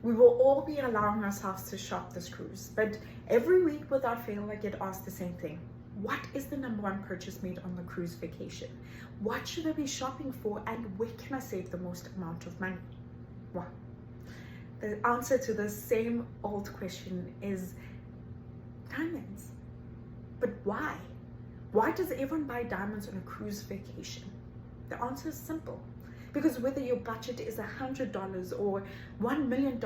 We will all be allowing ourselves to shop this cruise, but every week without fail, I get asked the same thing. What is the number one purchase made on the cruise vacation? What should I be shopping for, and where can I save the most amount of money? Well, the answer to the same old question is diamonds. But why? Why does everyone buy diamonds on a cruise vacation? The answer is simple. Because whether your budget is $100 or $1 million,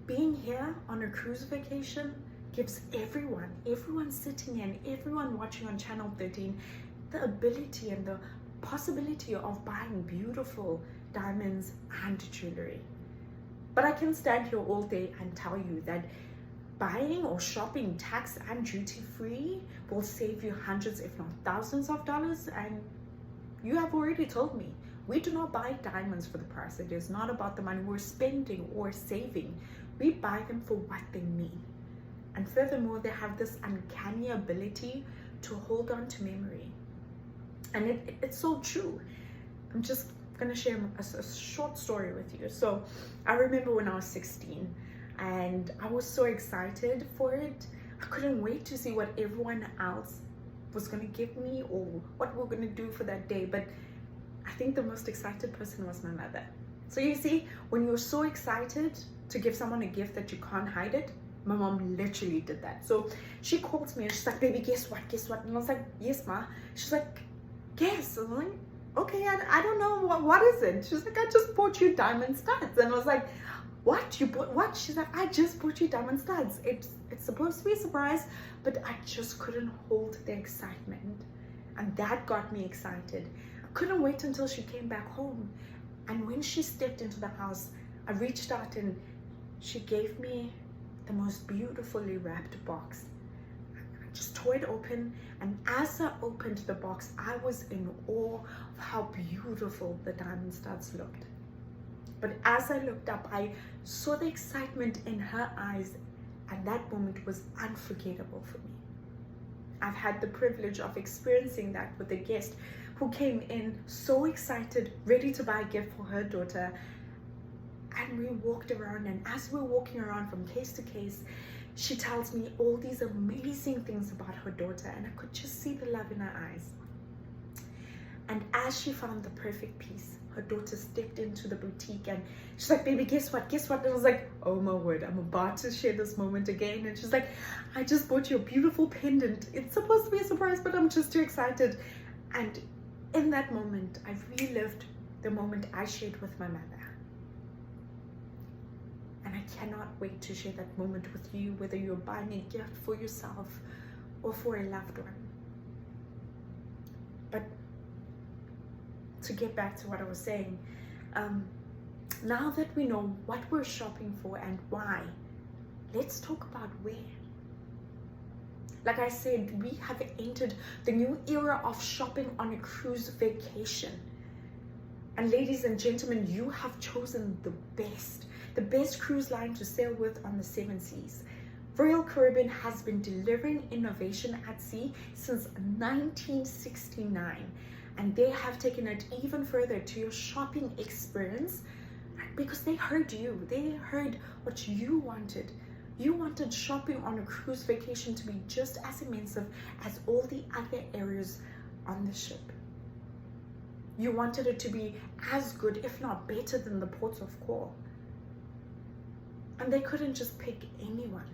being here on a cruise vacation gives everyone sitting in, everyone watching on Channel 13, the ability and the possibility of buying beautiful diamonds and jewelry. But I can stand here all day and tell you that buying or shopping tax and duty free will save you hundreds if not thousands of dollars, and you have already told me we do not buy diamonds for the price. It is not about the money we're spending or saving. We buy them for what they mean. And furthermore, they have this uncanny ability to hold on to memory. And it's so true. I'm just gonna share a short story with you. So I remember when I was 16 and I was so excited for it. I couldn't wait to see what everyone else was going to give me or what we're going to do for that day. But I think the most excited person was my mother. So you see, when you're so excited to give someone a gift that you can't hide it, my mom literally did that. So she called me and she's like, baby, guess what? And I was like, yes, ma. She's like, guess. I was like, okay, I don't know, what is it? She's like, I just bought you diamond studs. And I was like, what? You bought what? She's like, I just bought you diamond studs. It's supposed to be a surprise, but I just couldn't hold the excitement. And that got me excited. I couldn't wait until she came back home. And when she stepped into the house, I reached out and she gave me the most beautifully wrapped box. I just tore it open, and as I opened the box, I was in awe of how beautiful the diamond studs looked. But as I looked up, I saw the excitement in her eyes, and that moment was unforgettable for me. I've had the privilege of experiencing that with a guest who came in so excited, ready to buy a gift for her daughter. And we walked around, and as we're walking around from case to case, she tells me all these amazing things about her daughter, and I could just see the love in her eyes. And as she found the perfect piece, her daughter stepped into the boutique and she's like, baby, guess what? And I was like, oh my word, I'm about to share this moment again. And she's like, I just bought you a beautiful pendant. It's supposed to be a surprise, but I'm just too excited. And in that moment, I relived the moment I shared with my mother. And I cannot wait to share that moment with you, whether you're buying a gift for yourself or for a loved one. But to get back to what I was saying, now that we know what we're shopping for and why, let's talk about where. Like I said, we have entered the new era of shopping on a cruise vacation. And ladies and gentlemen, you have chosen the best cruise line to sail with on the 7 seas. Royal Caribbean has been delivering innovation at sea since 1969. And they have taken it even further to your shopping experience, because they heard you. They heard what you wanted. You wanted shopping on a cruise vacation to be just as immersive as all the other areas on the ship. You wanted it to be as good, if not better, than the ports of call. And they couldn't just pick anyone.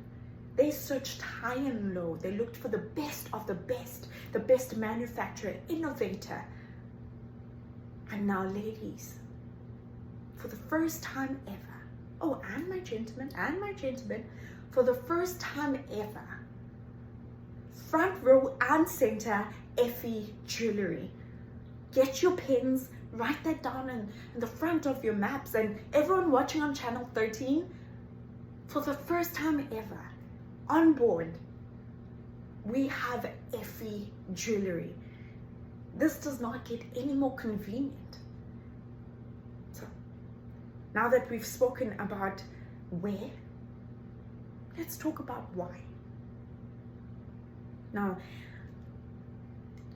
They searched high and low. They looked for the best of the best manufacturer, innovator. And now, ladies, for the first time ever, oh, and my gentlemen, for the first time ever, front row and center, Effie Jewelry. Get your pins, write that down in the front of your maps, and everyone watching on Channel 13, for the first time ever, on board, we have Effie Jewelry. This does not get any more convenient. So, now that we've spoken about where, let's talk about why. Now,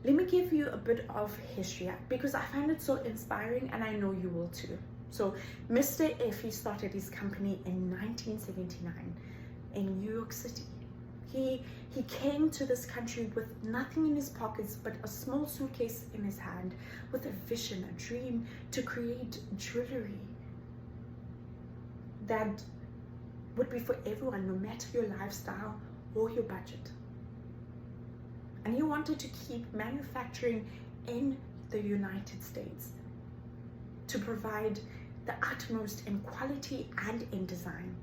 let me give you a bit of history, because I find it so inspiring, and I know you will too. So Mr. Effie started his company in 1979 in New York City. He came to this country with nothing in his pockets but a small suitcase in his hand, with a vision, a dream to create jewelry that would be for everyone, no matter your lifestyle or your budget. And he wanted to keep manufacturing in the United States to provide the utmost in quality and in design.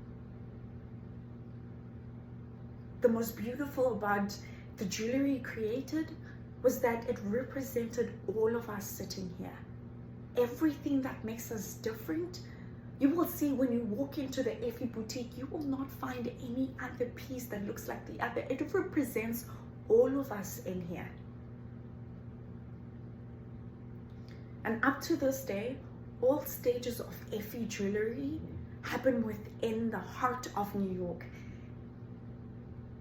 The most beautiful about the jewelry he created was that it represented all of us sitting here. Everything that makes us different. You will see when you walk into the Effie boutique, you will not find any other piece that looks like the other. It represents all of us in here. And up to this day, all stages of Effie jewelry happen within the heart of New York,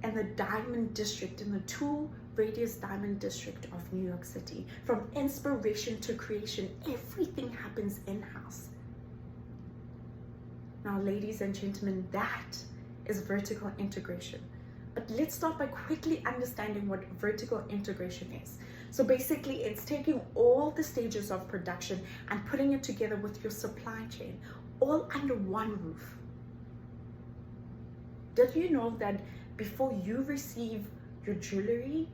and the Diamond District, in the 2 radius Diamond District of New York City. From inspiration to creation, everything happens in-house. Now, ladies and gentlemen, that is vertical integration. But let's start by quickly understanding what vertical integration is. So basically, it's taking all the stages of production and putting it together with your supply chain, all under one roof. Did you know that before you receive your jewelry,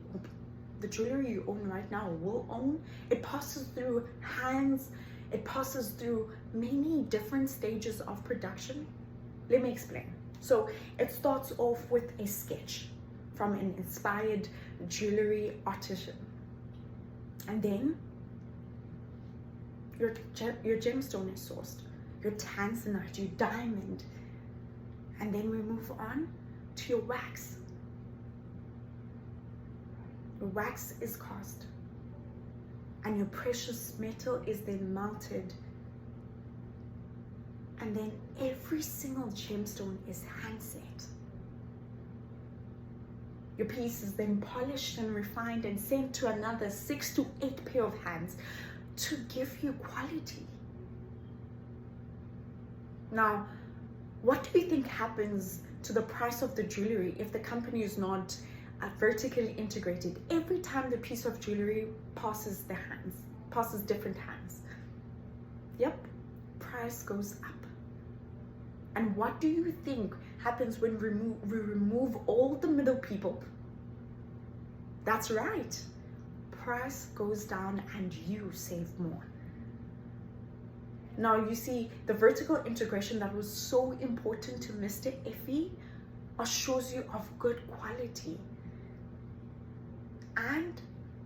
the jewelry you own right now, will own, it passes through hands, it passes through many different stages of production? Let me explain. So it starts off with a sketch from an inspired jewelry artisan. And then your gemstone is sourced, your tanzanite, your diamond. And then we move on to your wax. Your wax is cast, and your precious metal is then melted, and then every single gemstone is hand set. Your piece is then polished and refined and sent to another 6 to 8 pair of hands to give you quality. Now, what do you think happens to the price of the jewelry if the company is not vertically integrated? Every time the piece of jewelry passes different hands, yep, price goes up. And what do you think happens when we remove all the middle people? That's right, price goes down and you save more. Now, you see, the vertical integration that was so important to Mr. Effie assures you of good quality and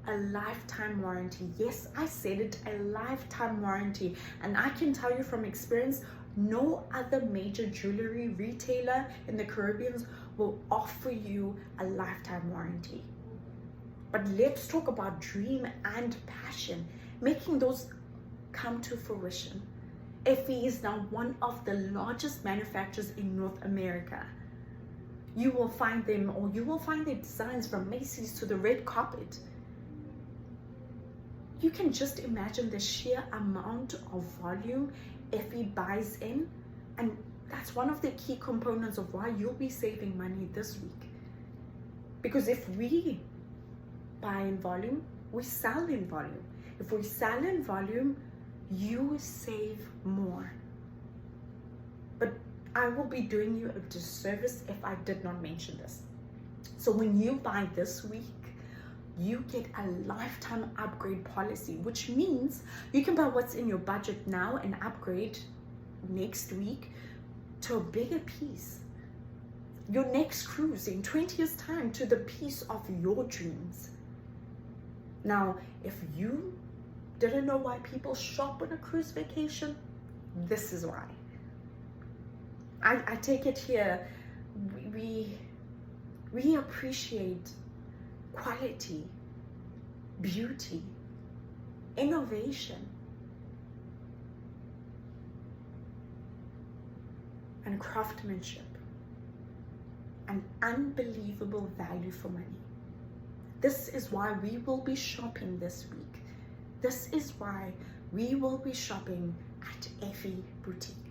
a lifetime warranty. Yes, I said it, a lifetime warranty. And I can tell you from experience, no other major jewelry retailer in the Caribbean will offer you a lifetime warranty. But let's talk about dream and passion, making those come to fruition. Effie is now one of the largest manufacturers in North America. You will find them, or you will find their designs from Macy's to the red carpet. You can just imagine the sheer amount of volume Effie buys in, and that's one of the key components of why you'll be saving money this week. Because if we buy in volume, we sell in volume. If we sell in volume, you save more. But I will be doing you a disservice if I did not mention this. So when you buy this week, you get a lifetime upgrade policy, which means you can buy what's in your budget now and upgrade next week to a bigger piece. Your next cruise in 20 years time to the piece of your dreams. Now, if you didn't know why people shop on a cruise vacation, this is why. I take it here, we appreciate quality, beauty, innovation, and craftsmanship, and unbelievable value for money. This is why we will be shopping this week. This is why we will be shopping at Effie Boutique.